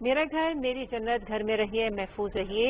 मेरा घर मेरी जन्नत, घर में रहिए महफूज रहिए।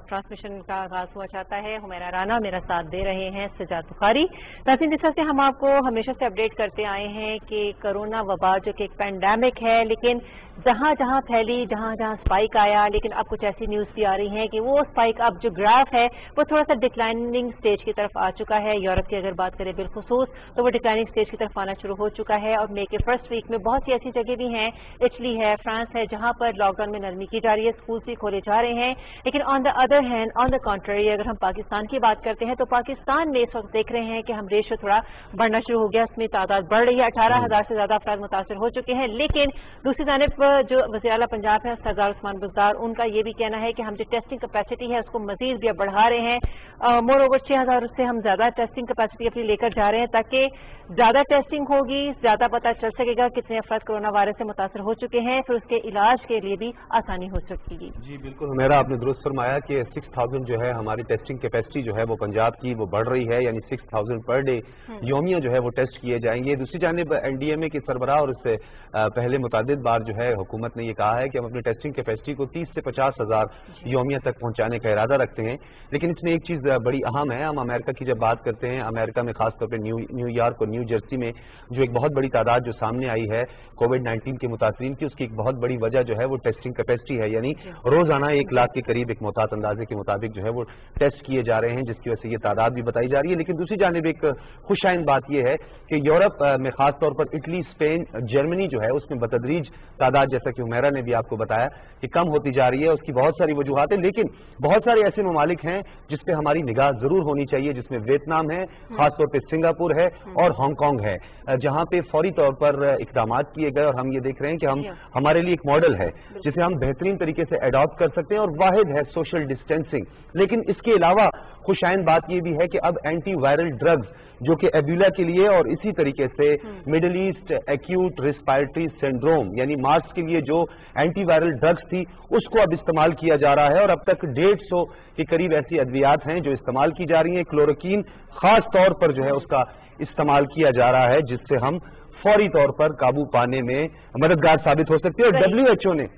ट्रांसमिशन का आगाज हुआ चाहता है। हुमैरा राना मेरा साथ दे रहे हैं, सजाद बुखारी। नाज़रीन, जैसा से हम आपको हमेशा से अपडेट करते आए हैं कि कोरोना वबा जो कि एक पैंडेमिक है, लेकिन जहां जहां फैली, जहां जहां स्पाइक आया, लेकिन अब कुछ ऐसी न्यूज भी आ रही है कि वो स्पाइक अब जो ग्राफ है वो थोड़ा सा डिक्लाइनिंग स्टेज की तरफ आ चुका है। यूरोप की अगर बात करें बिलखुसूस तो वो डिक्लाइनिंग स्टेज की तरफ आना शुरू हो चुका है और मई के फर्स्ट वीक में बहुत सी ऐसी जगह भी हैं, इटली है, फ्रांस है, जहां पर लॉकडाउन में नरमी की जा रही है, स्कूल भी खोले जा रहे हैं। लेकिन on the other hand, on the contrary, अगर हम पाकिस्तान की बात करते हैं तो पाकिस्तान में इस वक्त देख रहे हैं कि हम रेशो थोड़ा बढ़ना शुरू हो गया, उसमें तादाद बढ़ रही है। 18,000 से ज्यादा अफराद मुतासर हो चुके हैं। लेकिन दूसरी जानिब जो वज़ीर आला पंजाब है सरदार उस्मान बुज़दार, उनका ये भी कहना है कि हम जो टेस्टिंग कैपेसिटी है उसको मजीद भी अब बढ़ा रहे हैं। मोर ओवर 6,000 से हम ज्यादा टेस्टिंग कैपेसिटी अपनी लेकर जा रहे हैं, ताकि ज्यादा टेस्टिंग होगी, ज्यादा पता चल सकेगा कितने अफराद कोरोना वायरस से मुतासर हो चुके हैं, फिर उसके इलाज के लिए भी आसानी हो सकेगी। जी बिल्कुल हुमैरा, आपने दुरुस्त फरमाया कि 6,000 जो है हमारी टेस्टिंग कैपेसिटी जो है वो पंजाब की वो बढ़ रही है, यानी 6,000 पर डे योमिया जो है वो टेस्ट किए जाएंगे। दूसरी जानिब एनडीएमए के सरबराह और इससे पहले मुतादिद बार जो है हुकूमत ने ये कहा है कि हम अपनी टेस्टिंग कैपेसिटी को 30 से 50,000 योमिया तक पहुंचाने का इरादा रखते हैं। लेकिन इसमें एक चीज बड़ी अहम है, हम अमेरिका की जब बात करते हैं, अमेरिका में खासतौर पर न्यूयॉर्क और न्यू जर्सी में जो एक बहुत बड़ी तादाद जो सामने आई है कोविड-19 के मुतासरीन की, उसकी एक बहुत बड़ी वजह जो है वो टेस्टिंग कैपेसिटी है, यानी रोजाना 1 लाख के करीब एक मोहतात अंदाजे के मुताबिक जो है वो टेस्ट किए जा रहे हैं, जिसकी वजह से ये तादाद भी बताई जा रही है। लेकिन दूसरी जानिब एक खुशाइन बात यह है कि यूरोप में खासतौर पर इटली, स्पेन, जर्मनी जो है उसमें बतदरीज तादाद, जैसा कि हुमैरा ने भी आपको बताया, कि कम होती जा रही है। उसकी बहुत सारी वजूहात हैं, लेकिन बहुत सारे ऐसे ममालिक हैं जिस पे हमारी निगाह जरूर होनी चाहिए, जिसमें वियतनाम है, खासतौर पर सिंगापुर है और हांगकांग है, जहां पे फौरी तौर पर इकदाम किए गए और हम ये देख रहे हैं कि हमारे लिए एक मॉडल है जिसे हम बेहतरीन तरीके से अडॉप्ट कर सकते हैं और वाहिद है सोशल डिस्टेंसिंग। लेकिन इसके अलावा खुशाइन बात यह भी है कि अब एंटी वायरल ड्रग्स जो कि एबोला के लिए और इसी तरीके से middle east acute respiratory syndrome यानी मार्स के लिए जो एंटी वायरल ड्रग्स थी उसको अब इस्तेमाल किया जा रहा है और अब तक 150 के करीब ऐसी अद्वियात हैं जो इस्तेमाल की जा रही हैं। क्लोरोकीन खास तौर पर जो है उसका इस्तेमाल किया जा रहा है, जिससे हम फौरी तौर पर काबू पाने में मददगार साबित हो सकती है। और WHO ने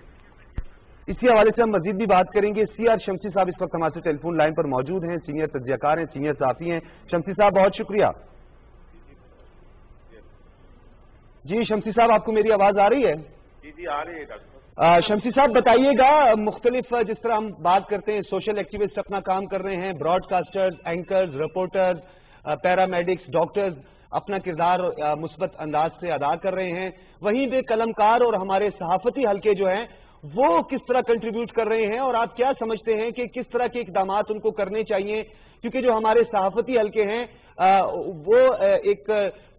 इसी हवाले से हम मजीद भी बात करेंगे। सीआर शमसी साहब इस वक्त हमारे टेलीफोन लाइन पर मौजूद हैं, सीनियर तज्जियाकार हैं, सीनियर साफी हैं। शमसी साहब बहुत शुक्रिया। जी शमसी साहब, आपको मेरी आवाज आ रही है? जी आ रही है डॉक्टर। शमसी साहब बताइएगा, मुख्तलिफ जिस तरह हम बात करते हैं, सोशल एक्टिविस्ट अपना काम कर रहे हैं, broadcasters, anchors, reporters, paramedics, doctors अपना किरदार मुस्बत अंदाज से अदा कर रहे हैं, वहीं पे कलमकार और हमारे सहाफती हल्के जो हैं वो किस तरह कंट्रीब्यूट कर रहे हैं और आप क्या समझते हैं कि किस तरह के इकदामात उनको करने चाहिए? क्योंकि जो हमारे सहाफती हल्के हैं वो एक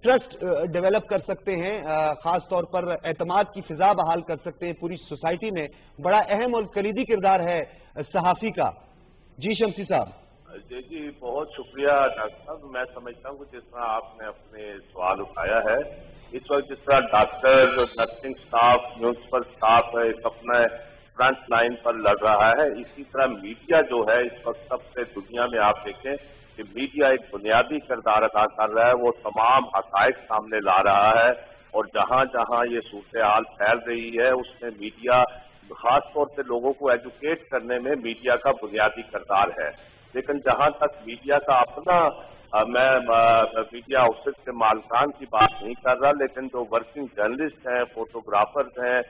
ट्रस्ट डेवलप कर सकते हैं, खास तौर पर एतमाद की फिजा बहाल कर सकते हैं पूरी सोसाइटी में। बड़ा अहम और कलीदी किरदार है सहाफी का। जी शमसी साहब। जी बहुत शुक्रिया डॉक्टर साहब। मैं समझता हूँ कि जिस तरह आपने अपने सवाल उठाया है, इस वक्त जिस तरह doctor, nursing staff, municipal staff है एक अपना फ्रंट लाइन पर लड़ रहा है, इसी तरह मीडिया जो है इस वक्त सबसे दुनिया में आप देखें कि मीडिया एक बुनियादी किरदार अदा कर रहा है। वो तमाम हक़ाइक़ सामने ला रहा है और जहाँ जहाँ ये सूरत हाल फैल रही है उसमें मीडिया खास तौर से लोगों को एजुकेट करने में मीडिया का बुनियादी किरदार है। लेकिन जहां तक मीडिया का अपना मैं मीडिया हाउसेस के मालकान की बात नहीं कर रहा, लेकिन जो वर्किंग जर्नलिस्ट हैं, फोटोग्राफर्स हैं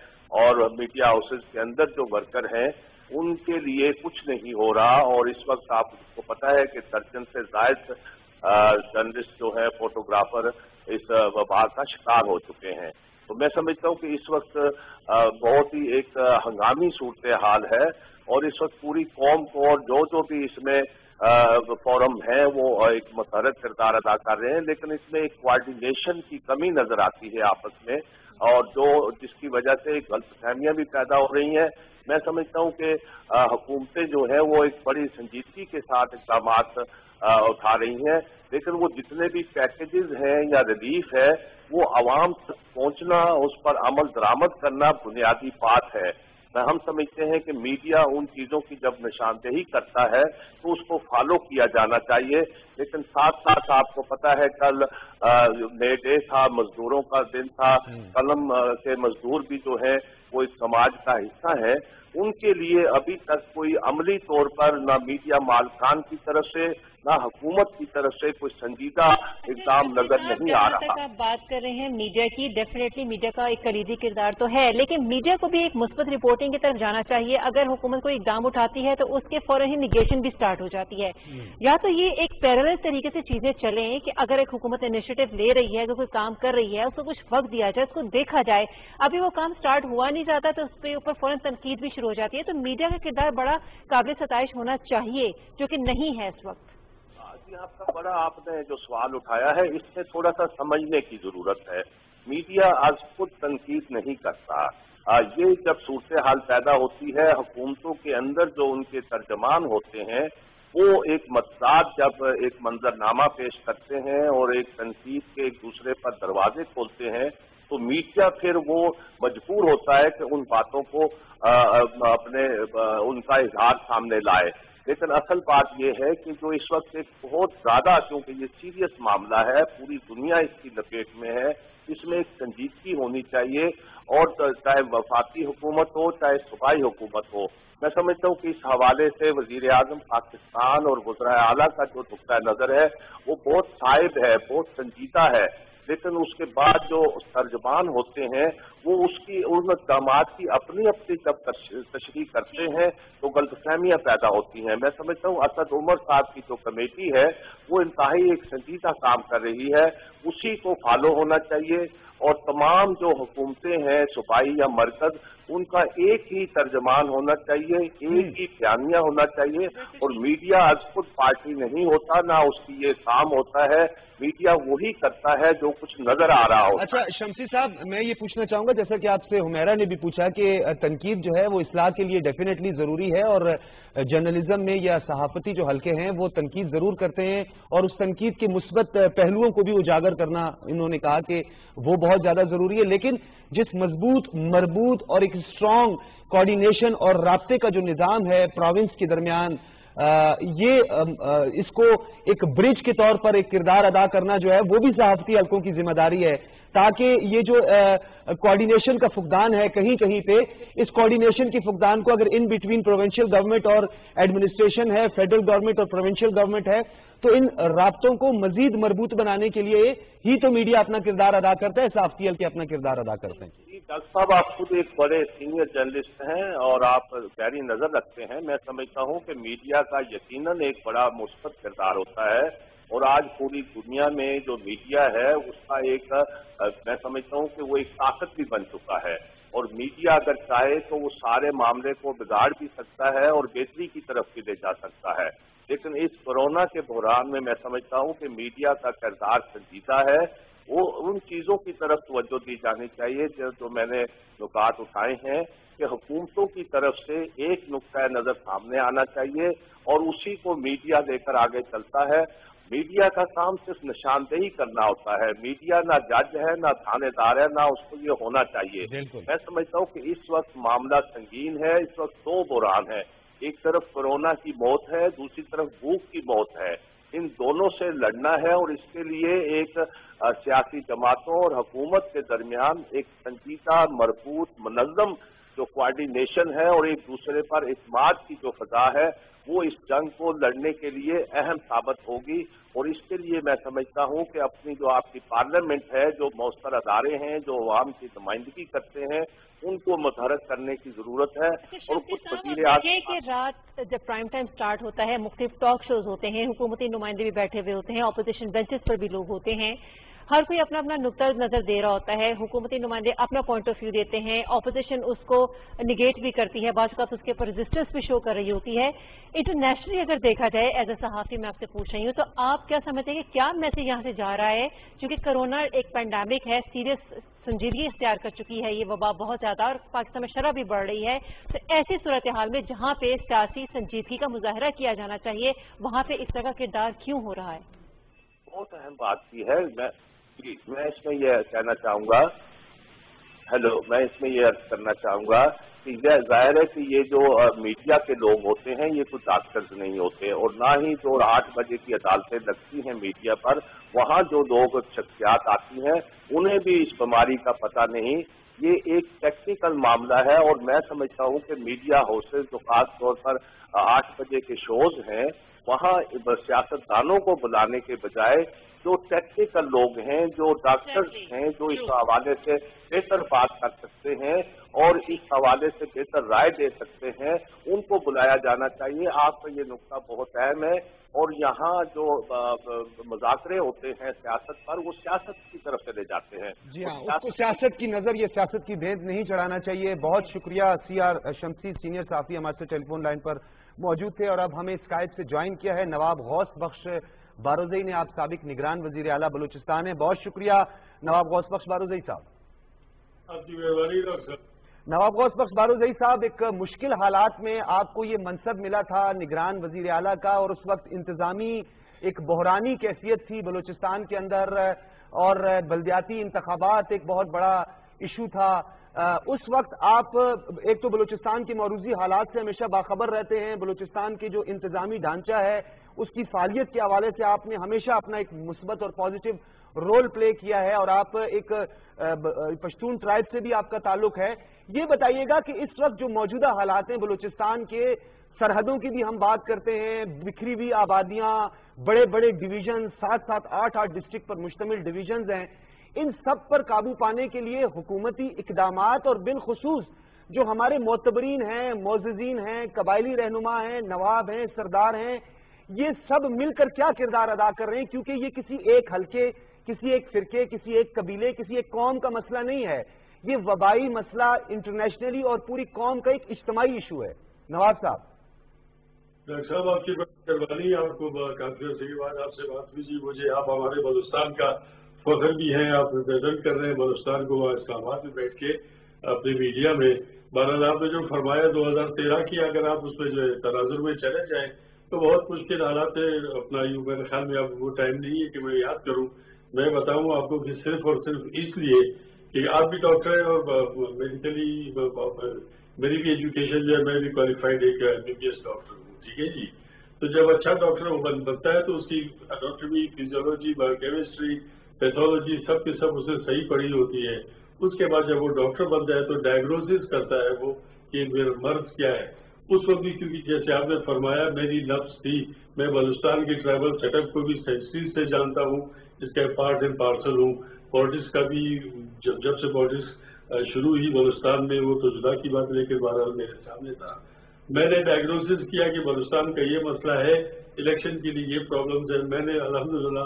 और मीडिया हाउसेस के अंदर जो वर्कर हैं उनके लिए कुछ नहीं हो रहा। और इस वक्त आपको पता है कि दर्जन से जायद जर्नलिस्ट जो है, फोटोग्राफर इस वबा का शिकार हो चुके हैं। तो मैं समझता हूँ कि इस वक्त बहुत ही एक हंगामी सूरत हाल है और इस वक्त पूरी कौम को और जो भी इसमें फोरम है वो एक मुतहरक किरदार अदा कर रहे हैं, लेकिन इसमें एक कोऑर्डिनेशन की कमी नजर आती है आपस में और जिसकी वजह से गलतफहमियां भी पैदा हो रही हैं। मैं समझता हूँ कि हुकूमतें जो है वो एक बड़ी संजीदगी के साथ इक़दाम उठा रही हैं, लेकिन वो जितने भी पैकेजेस हैं या रिलीफ है वो आवाम तक पहुंचना, उस पर अमल दरामद करना बुनियादी बात है। हम समझते हैं कि मीडिया उन चीजों की जब निशानदेही करता है तो उसको फॉलो किया जाना चाहिए। लेकिन साथ साथ आपको पता है कल मे डे था, मजदूरों का दिन था, कलम के मजदूर भी जो है वो इस समाज का हिस्सा है। उनके लिए अभी तक कोई अमली तौर पर ना मीडिया मालकान की तरफ से ना हुकूमत की तरफ से कोई संजीदा इक़दाम नजर नहीं आ रहा। आप बात कर रहे हैं मीडिया की, डेफिनेटली मीडिया का एक कलीदी किरदार तो है, लेकिन मीडिया को भी एक मुस्बत रिपोर्टिंग की तरफ जाना चाहिए। अगर हुकूमत कोई इक़दाम उठाती है तो उसके फौरन ही निगेशन भी स्टार्ट हो जाती है। या तो ये एक पैरेलल तरीके से चीजें चलें कि अगर एक हुकूमत इनिशिएटिव ले रही है, अगर कोई काम कर रही है, उसको कुछ वक्त दिया जाए, उसको देखा जाए। अभी वो काम स्टार्ट हुआ नहीं जाता तो उसके ऊपर फौरन तनकीद भी शुरू हो जाती है। तो मीडिया का किरदार बड़ा काबिल सताइश होना चाहिए, जो कि नहीं है इस वक्त। आपका बड़ा आपने जो सवाल उठाया है इसमें थोड़ा सा समझने की जरूरत है। मीडिया आज खुद तनकीद नहीं करता। ये जब सूरत हाल पैदा होती है, हुकूमतों के अंदर जो उनके तर्जमान होते हैं वो एक मतदाद जब एक मंजरनामा पेश करते हैं और एक तनकीद के एक दूसरे पर दरवाजे खोलते हैं तो मीडिया फिर वो मजबूर होता है कि उन बातों को अपने उनका इजहार सामने लाए। लेकिन असल बात यह है कि जो इस वक्त एक बहुत ज्यादा, क्योंकि ये सीरियस मामला है, पूरी दुनिया इसकी लपेट में है, इसमें एक संजीदगी होनी चाहिए। और चाहे वफाकी हुकूमत हो चाहे सूबाई हुकूमत हो, मैं समझता हूँ कि इस हवाले से वजीर आजम पाकिस्तान और वज़राए आला का जो नुक्ता नजर है वो बहुत साइब है, बहुत संजीदा है। लेकिन उसके बाद जो तर्जमान होते हैं वो उसकी उन इक़दामात की अपनी अपनी जब तशरीह करते हैं तो गलतफहमियां पैदा होती हैं। मैं समझता हूँ असद उमर साहब की जो कमेटी है वो इंतहाई एक संजीदा काम कर रही है, उसी को फॉलो होना चाहिए। और तमाम जो हुकूमतें हैं सूबाई या मरकज, उनका एक ही तर्जमान होना चाहिए, एक ही बयानिया होना चाहिए। और मीडिया आज खुद पार्टी नहीं होता, ना उसकी ये काम होता है। मीडिया वही करता है जो कुछ नजर आ रहा हो। अच्छा शमसी साहब, मैं ये पूछना चाहूंगा, जैसा कि आपसे हुमैरा ने भी पूछा कि तनकीद जो है वो इस्लाह के लिए डेफिनेटली जरूरी है और जर्नलिज्म में या सहाफती जो हल्के हैं वो तनकीद जरूर करते हैं और उस तनकीद के मुस्बत पहलुओं को भी उजागर करना इन्होंने कहा कि वो बहुत ज्यादा जरूरी है। लेकिन जिस मजबूत, मरबूत और एक स्ट्रॉन्ग कोऑर्डिनेशन और राब्ते का जो निजाम है प्रोविंस के दरमियान, इसको एक ब्रिज के तौर पर एक किरदार अदा करना जो है वो भी सहाफती हल्कों की जिम्मेदारी है, ताकि ये जो कोऑर्डिनेशन का फुकदान है कहीं कहीं पे, इस कोऑर्डिनेशन की फुकदान को अगर इन बिटवीन प्रोविंशियल गवर्नमेंट और एडमिनिस्ट्रेशन है, फेडरल गवर्नमेंट और प्रोविंशियल गवर्नमेंट है, तो इन राब्तों को मजीद मजबूत बनाने के लिए ही तो मीडिया अपना किरदार अदा करता है, सहाफती हल्के अपना किरदार अदा करते हैं। डॉक्टर साहब, आप खुद एक बड़े सीनियर जर्नलिस्ट हैं और आप गहरी नजर रखते हैं। मैं समझता हूं कि मीडिया का यकीनन एक बड़ा मुस्बत किरदार होता है और आज पूरी दुनिया में जो मीडिया है उसका एक मैं समझता हूं कि वो एक ताकत भी बन चुका है। और मीडिया अगर चाहे तो वो सारे मामले को बिगाड़ भी सकता है और बेहतरी की तरफ भी ले जा सकता है। लेकिन इस कोरोना के बहरान में मैं समझता हूं कि मीडिया का किरदार संजीदा है। वो उन चीजों की तरफ तवज्जो दी जानी चाहिए जो मैंने नुकात उठाए हैं कि हुकूमतों की तरफ से एक नुक्ता नजर सामने आना चाहिए और उसी को मीडिया लेकर आगे चलता है। मीडिया का काम सिर्फ निशानदेही करना होता है। मीडिया ना जज है, ना थानेदार है, ना उसको ये होना चाहिए। मैं समझता हूँ कि इस वक्त मामला संगीन है। इस वक्त दो बुरान है, एक तरफ कोरोना की मौत है, दूसरी तरफ भूख की मौत है। इन दोनों से लड़ना है और इसके लिए एक सियासी जमातों और हुकूमत के दरमियान एक संजीदा, मरबूत, मुनज़्ज़म जो कोऑर्डिनेशन है और एक दूसरे पर इत्मीनान की जो फजा है वो इस जंग को लड़ने के लिए अहम साबित होगी। और इसके लिए मैं समझता हूं कि अपनी जो आपकी पार्लियामेंट है, जो मौसर अदारे हैं, जो अवाम की नुमाइंदगी करते हैं, उनको मुतहरक करने की जरूरत है। और कुछ वज़ीर आज़म कि रात जब प्राइम टाइम स्टार्ट होता है, मुख्तलिफ टॉक शोज होते हैं, हुकूमती नुमाइंदे भी बैठे हुए होते हैं, अपोजिशन बेंचेस पर भी लोग होते हैं, हर कोई अपना अपना नुक्ता नजर दे रहा होता है। हुकूमती नुमाइंदे अपना पॉइंट ऑफ व्यू देते हैं, ऑपोजिशन उसको निगेट भी करती है, बात उसके ऊपर रेजिस्टेंस भी शो कर रही होती है। इंटरनेशनली अगर देखा जाए, एज ए सहाफी मैं आपसे पूछ रही हूँ, तो आप क्या समझते हैं कि क्या मैसेज यहाँ से जा रहा है? क्योंकि कोरोना एक पैंडेमिक है, सीरियस संजीदगी इख्तियार कर चुकी है ये वबा बहुत ज्यादा, और पाकिस्तान में शरह भी बढ़ रही है। तो ऐसी सूरत हाल में जहाँ पे सियासी संजीदगी का मुजाहरा किया जाना चाहिए, वहाँ पे इस तरह का किरदार क्यों हो रहा है? बहुत अहम बात की है। मैं इसमें यह कहना चाहूंगा, मैं इसमें यह अर्ज करना चाहूंगा ظاہر ہے کہ یہ جو میڈیا کے لوگ ہوتے ہیں یہ کوئی ڈاکٹرز نہیں ہوتے، اور نہ ہی جو 8 بجے کی عدالتیں لگتی ہیں میڈیا پر، وہاں جو لوگ شخصیات آتی ہیں انہیں بھی اس بیماری کا پتہ نہیں۔ یہ ایک ٹیکنیکل معاملہ ہے، اور میں سمجھتا ہوں کہ میڈیا ہاؤسز جو خاص طور پر 8 بجے کے شوز ہیں وہاں سیاستدانوں کو بلانے کے بجائے جو ٹیکنیکل لوگ ہیں، جو ڈاکٹرز ہیں، جو اس حوالے سے بہتر بات کر سکتے ہیں اور اس حوالے سے بہتر رائے دے سکتے ہیں، ان کو بلایا جانا چاہیے۔ آپ کا یہ نقطہ بہت اہم ہے، اور یہاں جو مذاکرے ہوتے ہیں سیاست پر، وہ سیاست کی طرف چلے جاتے ہیں۔ جی ہاں، اس کو سیاست کی نظر یا سیاست کی بھید نہیں چڑھانا چاہیے۔ بہت شکریہ سی آر شمسی، سینئر صحافی ہمارے سے ٹیلی فون لائن پر موجود تھے، اور اب ہمیں اسکائپ سے جوائن کیا ہے نواب غوث بخش بارودئی نے۔ آپ سابق نگران وزیر اعلیٰ بلوچستان ہیں، بہت شکریہ نواب غوث بخش بارودئی صاحب۔ آپ کی مہربانی ڈاکٹر صاحب۔ نواب غوث بخش بارودئی صاحب، ایک مشکل حالات میں آپ کو یہ منصب ملا تھا نگران وزیر اعلیٰ کا، اور اس وقت انتظامی ایک بحرانی کیفیت تھی بلوچستان کے اندر، اور بلدیاتی انتخابات ایک بہت بڑا ایشو تھا۔ اس وقت آپ ایک تو بلوچستان کے موروثی حالات سے ہمیشہ باخبر رہتے ہیں، بلوچستان کی جو انتظامی ڈھانچہ ہے اس کی فعالیت کے حوالے سے آپ نے ہمیشہ اپنا ایک مثبت اور پازیٹیو رول پلے کیا ہے، اور آپ ایک پشتون ٹرائب سے بھی آپ کا تعلق ہے۔ یہ بتائیے گا کہ اس وقت جو موجودہ حالات ہیں بلوچستان کے، سرحدوں کی بھی ہم بات کرتے ہیں، بکھری ہوئی آبادیاں، بڑے بڑے ڈویژن، 7 8 ڈسٹرکٹ پر مشتمل ڈویژنز ہیں، ان سب پر قابو پانے کے لیے حکومتی اقدامات، اور بالخصوص جو ہمارے معتبرین ہیں، معززین ہیں، قبائلی رہنما ہیں، نواب ہیں، سردار ہیں، یہ سب مل کر کیا کردار ادا کر رہے ہیں؟ کیونکہ یہ کسی ایک حلقے، کسی ایک فرقے، کسی ایک قبیلے، کسی ایک قوم کا مسئلہ نہیں ہے، یہ وبائی مسئلہ انٹرنیشنلی اور پوری قوم کا ایک اجتماعی ایشو ہے۔ نواب صاحب۔ ڈاکٹر صاحب، آپ کی مہربانی، آپ کو کانفرنس کے بعد آپ سے بات ہوئی، مجھے آپ ہمارے بلوچستان کا فخر بھی ہیں، آپ ریپرزینٹ کر رہے ہیں بلوچستان کو اسلام آباد میں بیٹھ کے اپنے میڈیا میں۔ بہرحال آپ نے جو فرمایا 2013 کی، اگر آپ اس میں جو ہے تناظر میں چلے جائیں تو بہت مشکل حالات ہے اپنا، میرے خیال میں اب وہ ٹائم نہیں ہے کہ میں یاد کروں۔ میں بتاؤں آپ کو کہ صرف اور صرف اس لیے کہ آپ بھی ڈاکٹر ہیں، اور میڈیکلی میری بھی ایجوکیشن جو ہے، میں بھی کوالیفائڈ ایک MBBS ڈاکٹر ہوں، ٹھیک ہے جی۔ تو جب اچھا ڈاکٹر بنتا ہے تو اس کی anatomy, physiology, biochemistry, pathology سب کے سب اسے صحیح پڑھی ہوتی ہے۔ اس کے بعد جب وہ ڈاکٹر بنتا ہے تو ڈائگنوسس کرتا ہے وہ کہ میرا مرض کیا ہے۔ اس وقت بھی کیونکہ جیسے آپ نے فرمایا میری لفظ تھی، میں بلوچستان کی ٹرائبل سیٹ اپ کو بھی سینچری سے جانتا ہوں، اس کا پارٹ اینڈ پارسل ہوں۔ پالیٹکس کا بھی جب سے پالیٹکس شروع ہوئی بلوچستان میں، وہ تو جدا کی بات، لیکن بہرحال میرے سامنے تھا۔ میں نے ڈائگنوسس کیا کہ بلوچستان کا یہ مسئلہ ہے، الیکشن کے لیے یہ پرابلمز ہیں۔ میں نے الحمدللہ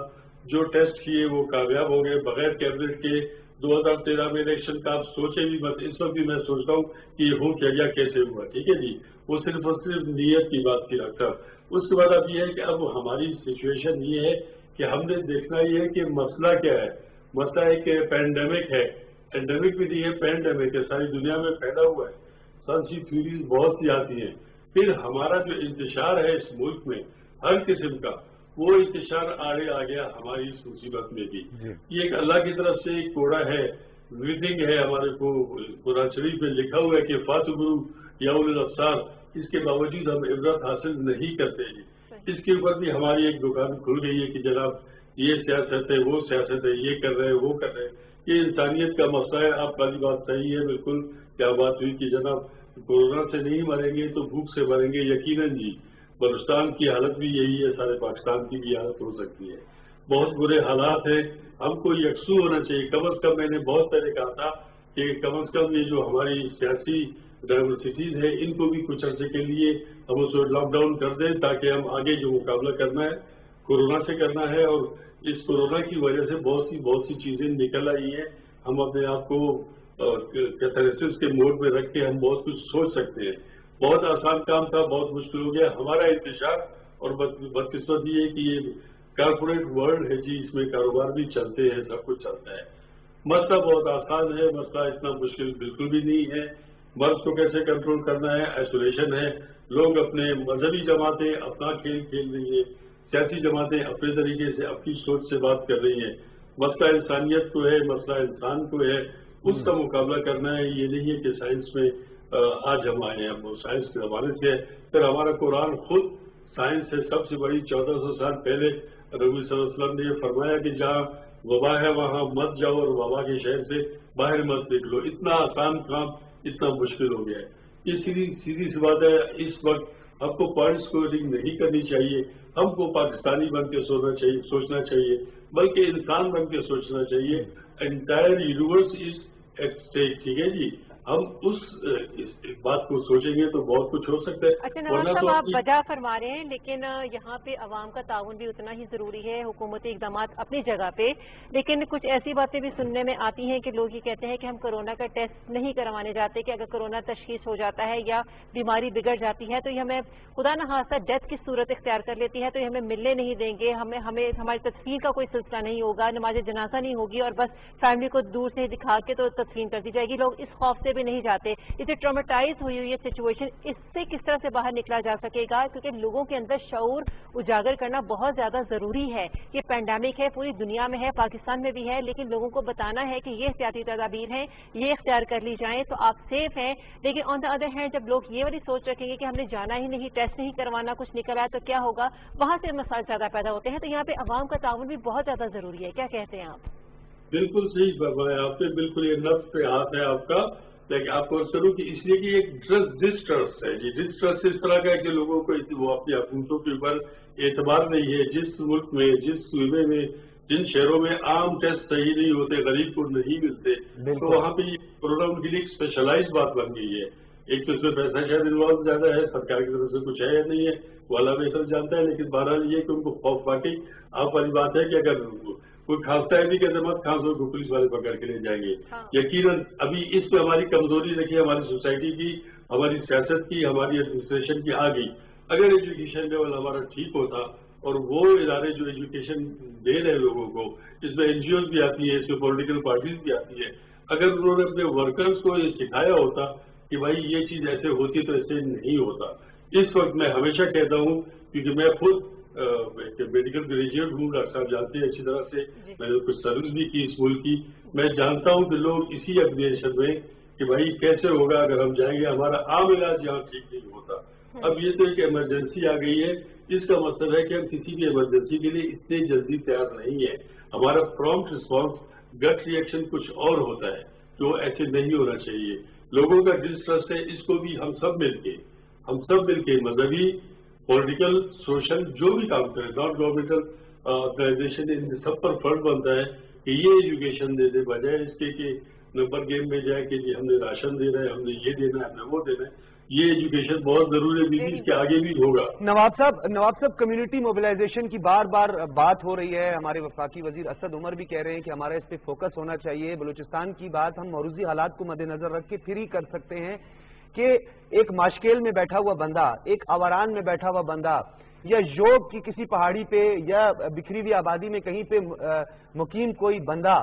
جو ٹیسٹ کیے وہ کامیاب ہو گئے بغیر کیبنٹ کے۔ 2013 میں الیکشن کا آپ سوچے بھی مت، اس وقت بھی میں سوچتا ہوں کہ یہ ہو کیا گیا، کیسے ہوا، ٹھیک ہے جی۔ وہ صرف اور صرف نیت کی بات تھی ڈاکٹر۔ اس کے بعد اب یہ ہے کہ اب ہماری سچویشن یہ ہے کہ ہم نے دیکھنا یہ ہے کہ مسئلہ کیا ہے۔ مسئلہ ایک پینڈیمک ہے، پینڈیمک بھی نہیں ہے، پینڈیمک ہے، ساری دنیا میں پھیلا ہوا ہے، سائنسی تھیوریز بہت سی آتی ہیں۔ پھر ہمارا جو انتشار ہے اس ملک میں ہر قسم کا، وہ انتشار آگے آ گیا ہماری اس مصیبت میں بھی۔ یہ ایک اللہ کی طرف سے ایک کوڑا ہے، بریتھنگ ہے، ہمارے کو قرآن شریف میں لکھا ہوا ہے کہ فاتبروا یا اولي الابصار، اس کے باوجود ہم عبرت حاصل نہیں کرتے ہیں۔ اس کے اوپر بھی ہماری ایک دکان کھل گئی ہے کہ جناب یہ سیاست ہے، وہ سیاست ہے، یہ کر رہے ہیں، وہ کر رہے ہیں۔ یہ انسانیت کا مسئلہ ہے۔ آپ والی بات صحیح ہے بالکل، کیا بات ہوئی کہ جناب کورونا سے نہیں مریں گے تو بھوک سے مریں گے، یقیناً جی۔ بلوچستان کی حالت بھی یہی ہے، سارے پاکستان کی بھی حالت ہو سکتی ہے۔ بہت برے حالات ہیں، ہم کو یکسو ہونا چاہیے۔ کم از کم میں نے بہت پہلے کہا تھا کہ کم از کم یہ جو ہماری سیاسی ڈائیورسٹیز ہے ان کو بھی کچھ عرصے کے لیے ہم اس کو لاک ڈاؤن کر دیں، تاکہ ہم آگے جو مقابلہ کرنا ہے کورونا سے کرنا ہے۔ اور اس کورونا کی وجہ سے بہت سی چیزیں نکل آئی ہیں، ہم اپنے آپ کو کیتھریسس کے موڈ میں رکھ کے ہم بہت کچھ سوچ سکتے ہیں۔ بہت آسان کام تھا، بہت مشکل ہو گیا ہمارا انتشار۔ اور بدقسمت یہ ہے کہ یہ کارپوریٹ ورلڈ ہے جی، اس میں کاروبار بھی چلتے ہیں، سب کچھ چلتا ہے۔ مسئلہ بہت آسان ہے، مسئلہ اتنا مشکل بالکل بھی نہیں ہے۔ مرض کو کیسے کنٹرول کرنا ہے، آئسولیشن ہے۔ لوگ اپنے مذہبی جماعتیں اپنا کھیل کھیل رہی ہیں، سیاسی جماعتیں اپنے طریقے سے اپنی سوچ سے بات کر رہی ہیں۔ مسئلہ انسانیت کو ہے، مسئلہ انسان کو ہے، اس کا مقابلہ کرنا ہے۔ یہ نہیں ہے کہ سائنس میں آج ہم آئے ہیں، وہ سائنس کے زمانے سے ہے. پھر ہمارا قرآن خود سائنس سے سب سے بڑی 1400 سال پہلے نبی صلی اللہ علیہ وسلم نے یہ فرمایا کہ جہاں وبا ہے وہاں مت جاؤ اور وبا کے شہر سے باہر مت نکلو. اتنا آسان کام اتنا مشکل ہو گیا ہے. یہ سیدھی سی بات ہے. اس وقت ہم کو پوائنٹ اسکورنگ نہیں کرنی چاہیے. ہم کو پاکستانی بن کے سوچنا چاہیے بلکہ انسان بن کے سوچنا چاہیے. Entire universe is at stake. ٹھیک ہے جی، ہم اس بات کو سوچیں گے تو بہت کچھ ہو سکتا ہے. اچھا نواز صاحب، آپ وجہ فرما رہے ہیں لیکن یہاں پہ عوام کا تعاون بھی اتنا ہی ضروری ہے. حکومتی اقدامات اپنی جگہ پہ، لیکن کچھ ایسی باتیں بھی سننے میں آتی ہیں کہ لوگ یہ کہتے ہیں کہ ہم کورونا کا ٹیسٹ نہیں کروانے جاتے کہ اگر کورونا تشخیص ہو جاتا ہے یا بیماری بگڑ جاتی ہے تو یہ ہمیں خدا نہ خواستہ ڈیتھ کی صورت اختیار کر لیتی ہے تو یہ ہمیں ملنے نہیں دیں گے، ہمیں ہماری تدفین کا کوئی سلسلہ نہیں ہوگا، نماز جنازہ نہیں ہوگی اور بس فیملی کو دور سے دکھا کے تو تدفین کر دی جائے گی. لوگ اس خوف سے بھی نہیں جاتے. اسے ٹرامیٹائز ہوئی ہوئی سچویشن، اس سے کس طرح سے باہر نکلا جا سکے گا؟ کیونکہ لوگوں کے اندر شعور اجاگر کرنا بہت زیادہ ضروری ہے. یہ پینڈیمک ہے، پوری دنیا میں ہے، پاکستان میں بھی ہے، لیکن لوگوں کو بتانا ہے کہ یہ احتیاطی تدابیر ہیں، یہ اختیار کر لی جائیں تو آپ سیف ہیں. لیکن آن دا ادر ہینڈ جب لوگ یہ والی سوچ رکھیں گے کہ ہم نے جانا ہی نہیں، ٹیسٹ نہیں کروانا، کچھ نکل آئے تو کیا ہوگا، وہاں سے مسائل زیادہ پیدا ہوتے ہیں. تو یہاں پہ عوام کا تعاون بھی بہت زیادہ ضروری ہے. کیا کہتے ہیں آپ؟ بالکل صحیح فرمایا آپ نے. بالکل یہ نفس پہ ہاتھ ہے آپ کا. لیکن آپ کو ضرور کہ اس لیے کہ ایک ڈسٹرسٹ ہے جی. ڈسٹرسٹ اس طرح کا ہے کہ لوگوں کو وہ اپنی حکومتوں کے اوپر اعتبار نہیں ہے. جس ملک میں، جس صوبے میں، جن شہروں میں عام ٹیسٹ صحیح نہیں ہوتے، غریب کو نہیں ملتے، تو وہاں پہ کورونا ان کے لیے ایک اسپیشلائز بات بن گئی ہے. ایک تو اس میں پیسہ شاید انوالو زیادہ ہے، سرکار کی طرف سے کچھ ہے یا نہیں ہے وہ اللہ بہتر جانتا ہے. لیکن بہرحال یہ کہ ان کو خوف باقی آپ والی بات ہے کہ اگر کوئی کھانستا ہے بھی کہ مت کھانسو کو پولیس والے پکڑ کے لے جائیں گے. یقیناً ابھی اس پہ ہماری کمزوری دیکھیے، ہماری سوسائٹی کی، ہماری سیاست کی، ہماری ایڈمنسٹریشن کی آ گئی. اگر ایجوکیشن لیول ہمارا ٹھیک ہوتا اور وہ ادارے جو ایجوکیشن دے رہے لوگوں کو، اس میں این جی اوز بھی آتی ہے، اس میں پولیٹیکل پارٹیز بھی آتی ہے، اگر انہوں نے اپنے ورکرز کو یہ سکھایا ہوتا کہ بھائی یہ چیز ایسے ہوتی تو ایسے نہیں ہوتا. اس وقت میں ہمیشہ کہتا ہوں، کیونکہ میں خود میڈیکل گریجویٹ ہوں، ڈاکٹر صاحب جانتے ہیں اچھی طرح سے، میں نے کچھ سروس بھی کی اس ملک کی. میں جانتا ہوں کہ لوگ اسی اپلیکیشن میں کہ بھائی کیسے ہوگا اگر ہم جائیں گے، ہمارا عام علاج یہاں ٹھیک نہیں ہوتا. اب یہ تو ایک ایمرجنسی آ گئی ہے. اس کا مطلب ہے کہ ہم کسی بھی ایمرجنسی کے لیے اتنے جلدی تیار نہیں ہے. ہمارا پرومپٹ رسپانس، گٹ ریئیکشن کچھ اور ہوتا ہے جو ایسے نہیں ہونا چاہیے. لوگوں کا ڈسٹرسٹ ہے، اس کو بھی ہم سب مل کے مذہبی، پولیٹیکل، سوشل جو بھی کام کریں، نان گورنمنٹل آرگنائزیشن، ان سب پر فرض بنتا ہے کہ یہ ایجوکیشن دے دے، بجائے اس کے کہ نمبر گیم میں جائے کہ جی ہم نے راشن دینا ہے، ہم نے یہ دینا ہے، ہم نے وہ دینا ہے. یہ ایجوکیشن بہت ضروری ہے، اس کے آگے بھی ہوگا. نواب صاحب کمیونٹی موبلائزیشن کی بار بار بات ہو رہی ہے. ہمارے وفاقی وزیر اسد عمر بھی کہہ رہے ہیں کہ ہمارا اس پہ فوکس ہونا چاہیے. بلوچستان کی بات ہم موروثی حالات کو مد نظر رکھ کے پھر ہی کر سکتے ہیں کہ ایک ماشکیل میں بیٹھا ہوا بندہ، ایک آوران میں بیٹھا ہوا بندہ، یا یوگ کی کسی پہاڑی پہ یا بکھری ہوئی آبادی میں کہیں پہ مقیم کوئی بندہ،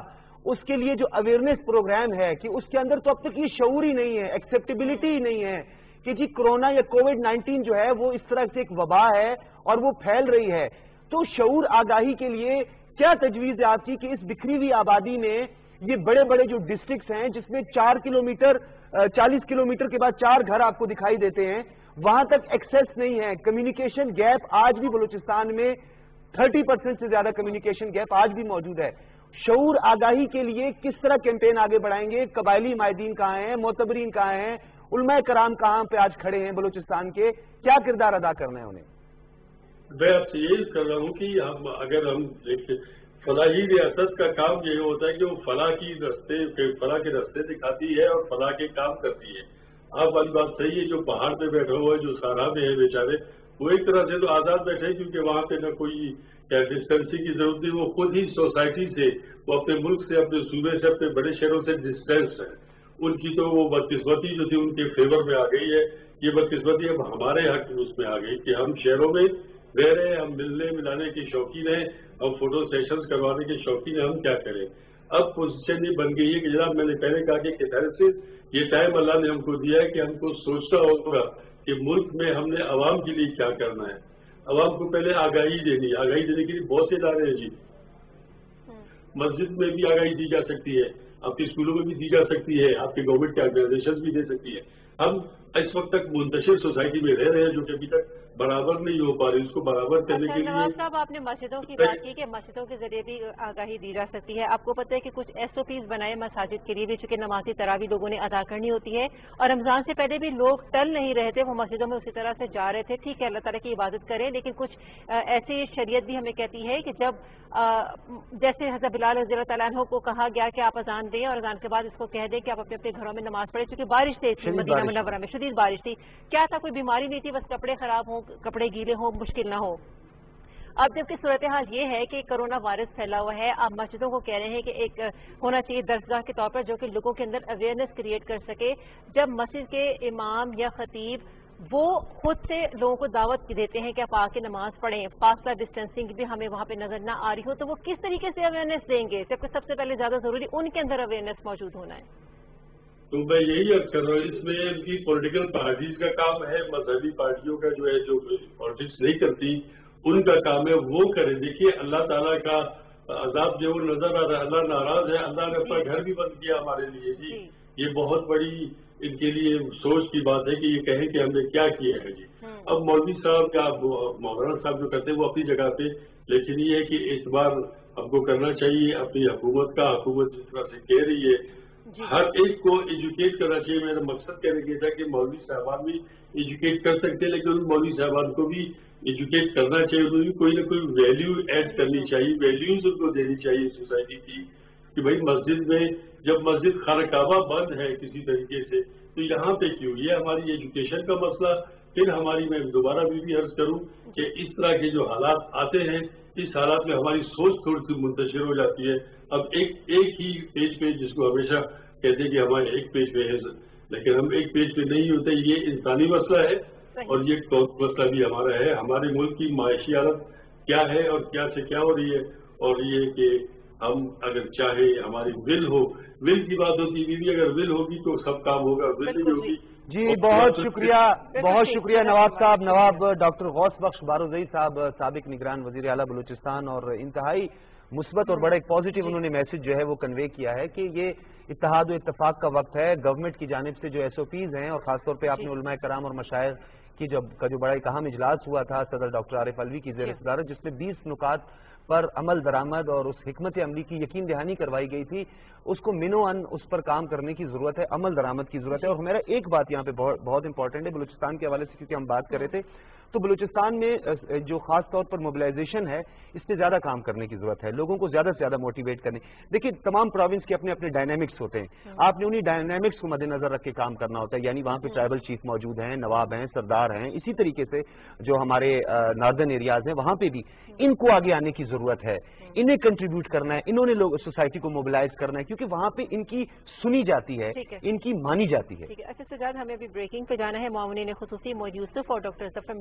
اس کے لیے جو اویئرنیس پروگرام ہے کہ اس کے اندر تو اب تک یہ شعور ہی نہیں ہے، ایکسیپٹیبلٹی ہی نہیں ہے کہ جی کرونا یا کووڈ-19 جو ہے وہ اس طرح سے ایک وبا ہے اور وہ پھیل رہی ہے. تو شعور آگاہی کے لیے کیا تجویز ہے آپ کی کہ اس بکھری ہوئی آبادی میں یہ بڑے بڑے جو ڈسٹرکٹس ہیں جس میں 40 کلومیٹر کے بعد 4 گھر آپ کو دکھائی دیتے ہیں، وہاں تک ایکسیس نہیں ہے، کمیونیکیشن گیپ آج بھی بلوچستان میں 30% سے زیادہ کمیونیکیشن گیپ آج بھی موجود ہے. شعور آگاہی کے لیے کس طرح کیمپین آگے بڑھائیں گے؟ قبائلی مائدین کہاں ہیں، معتبرین کہاں ہیں، علماء کرام کہاں پہ آج کھڑے ہیں بلوچستان کے، کیا کردار ادا کرنا ہے انہیں؟ میں آپ سے یہی کر رہا ہوں کہ اگر ہم فلاحی ریاست کا کام یہ ہوتا ہے کہ وہ فلاح کے رستے دکھاتی ہے اور فلاح کے کام کرتی ہے. آپ والی بات صحیح ہے. جو پہاڑ پہ بیٹھا ہوا ہے، جو صحرا میں ہے بیچارے، وہ ایک طرح سے تو آزاد بیٹھے ہیں کیونکہ وہاں پہ نہ کوئی ڈسٹینسی کی ضرورت نہیں. وہ خود ہی سوسائٹی سے، وہ اپنے ملک سے، اپنے صوبے سے، اپنے بڑے شہروں سے ڈسٹینس ہے. ان کی تو وہ بدقسمتی جو تھی ان کے فیور میں آ گئی ہے. یہ بدقسمتی اب ہمارے حق میں اس میں آ گئی کہ ہم شہروں میں رہ رہے ہیں، ہم ملنے ملانے کے شوقین ہیں، ہم فوٹو سیشنز کروانے کے شوقین ہیں. ہم کیا کریں؟ اب پوزیشن یہ بن گئی ہے کہ جناب میں نے پہلے کہا کہ کیتھیریسس یہ ٹائم اللہ نے ہم کو دیا ہے کہ ہم کو سوچنا ہوگا کہ ملک میں ہم نے عوام کے لیے کیا کرنا ہے. عوام کو پہلے آگاہی دینی ہے. آگاہی دینے کے لیے بہت سے ادارے ہیں جی. مسجد میں بھی آگاہی دی جا سکتی ہے، آپ کے اسکولوں میں بھی دی جا سکتی ہے، آپ کے گورنمنٹ کے آرگنائزیشن بھی دے سکتی ہے. हम इस वक्त तक मुंतशिर सोसाइटी में रह रहे हैं, जो कि अभी तक बराबर नहीं हो पा रही। उसको बराबर करने के लिए नवाज साहब, आपने मस्जिदों की बात की कि मस्जिदों के जरिए भी आगाही दी जा सकती है। आपको पता है कि कुछ SOPs बनाए मसाजिद के लिए भी, चूंकि नमाजी तरावी लोगों ने अदा करनी होती है और रमजान से पहले भी लोग टल नहीं रहे थे, वो मस्जिदों में उसी तरह से जा रहे थे। ठीक है, अल्लाह ताला की इबादत करें, लेकिन कुछ ऐसी शरीयत भी हमें कहती है कि जब जैसे हज़रत बिलाल रज़ी अल्लाह तआला अन्हु को कहा गया कि आप अजान दें और अजान के बाद इसको कह दें कि आप अपने अपने घरों में नमाज पढ़ें, चूंकि बारिश तेज थी, मदीना मुनव्वरा में शदीद बारिश थी। क्या था, कोई बीमारी नहीं थी, बस कपड़े खराब हों, कपड़े गीले हों, मुश्किल ना हो। अब जबकि सूरत हाल ये है कि कोरोना वायरस फैला हुआ है, आप मस्जिदों को कह रहे हैं कि एक होना चाहिए दरसगाह के तौर पर जो कि लोगों के अंदर अवेयरनेस क्रिएट कर सके। जब मस्जिद के इमाम या खतीब वो खुद से लोगों को दावत देते हैं कि आप आके नमाज पढ़ें, फासला डिस्टेंसिंग भी हमें वहाँ पे नजर ना आ रही हो, तो वो किस तरीके से अवेयरनेस देंगे? जबकि सबसे पहले ज्यादा जरूरी उनके अंदर अवेयरनेस मौजूद होना है। तो मैं यही अर्ज कर रहा हूँ, इसमें उनकी पॉलिटिकल पार्टीज का काम है, मजहबी पार्टियों का जो है, जो पॉलिटिक्स नहीं करती उनका काम है, वो करें। देखिए, अल्लाह ताला का अजाब जो नजर आ रहा है, अल्लाह नाराज है, अल्लाह ने अपना घर भी बंद किया हमारे लिए जी। ये बहुत बड़ी इनके लिए सोच की बात है कि ये कहें कि हमने क्या किया है जी। अब मौलवी साहब या मौलाना साहब जो करते हैं वो अपनी जगह पे, लेकिन ये है कि एतबार हमको करना चाहिए अपनी हुकूमत का। हुकूमत जिस तरह से कह रही है, हर एक को एजुकेट करना चाहिए। मेरा मकसद कहने के था कि मौलवी साहबान भी एजुकेट कर सकते हैं, लेकिन उन मौलवी साहबान को भी एजुकेट करना चाहिए, उन्हें भी कोई ना कोई वैल्यू ऐड करनी चाहिए, वैल्यूज उनको देनी चाहिए सोसाइटी की, कि भाई मस्जिद में जब मस्जिद खानकाबा बंद है किसी तरीके से, तो यहाँ पे क्यों? ये हमारी एजुकेशन का मसला। फिर हमारी, मैं दोबारा भी अर्ज करूँ कि इस तरह के जो हालात आते हैं, इस हालात में हमारी सोच थोड़ी सी मुंतशिर हो जाती है। अब एक ही पेज पे, जिसको हमेशा कहते हैं कि हमारे एक पेज पे है, लेकिन हम एक पेज पे नहीं होते। ये इंसानी मसला है और ये कौमी मसला भी हमारा है। हमारे मुल्क की माशी हालत क्या है और क्या से क्या हो रही है, और ये कि हम अगर चाहे, हमारी विल हो, विल की बात होती है, अगर विल होगी तो सब काम होगा, विल नहीं होगी। जी, बहुत शुक्रिया नवाब साहब। नवाब डॉक्टर गौस बख्श बारोज़ई साहब, साबिक निगरान वज़ीर आला बलूचिस्तान, और इंतहाई मुस्बत और बड़ा एक पॉजिटिव उन्होंने मैसेज जो है वो कन्वे किया है कि ये इत्तेहाद और इत्तेफाक का वक्त है। गवर्नमेंट की जानिब से जो SOPs हैं, और खासतौर पर आपने उलमाए कराम और मशाइख की जो बड़ा एक अहम इजलास हुआ था सदर डॉक्टर आरिफ अलवी की ज़ेर सदारत, जिसमें 20 नुकात पर अमल दरामद और उस हिकमत अमली की यकीन दहानी करवाई गई थी, उसको मिनो अन उस पर काम करने की जरूरत है, अमल दरामद की जरूरत है। और मेरा एक बात यहाँ पे बहुत इंपॉर्टेंट है बलूचिस्तान के हवाले से, क्योंकि हम बात कर रहे थे, तो बलूचिस्तान में जो खास तौर पर मोबिलाइजेशन है, इस पर ज्यादा काम करने की जरूरत है, लोगों को ज्यादा से ज्यादा मोटिवेट करने। देखिए, तमाम प्रोविंस के अपने अपने डायनेमिक्स होते हैं, आपने उन्हीं डायनेमिक्स को मद्देनजर रख के काम करना होता है। यानी वहां पे ट्राइबल चीफ मौजूद हैं, नवाब हैं, सरदार हैं, इसी तरीके से जो हमारे नॉर्दर्न एरियाज हैं वहां पे भी इनको आगे आने की जरूरत है, इन्हें कंट्रीब्यूट करना है, इन्होंने लोग सोसाइटी को मोबिलाइज करना है, क्योंकि वहां पे इनकी सुनी जाती है, इनकी मानी जाती है। अच्छा सजाद, हमें अभी ब्रेकिंग पे जाना है। मामूनी ने खुसूसी मौजूद यूसुफ और डॉक्टर जफर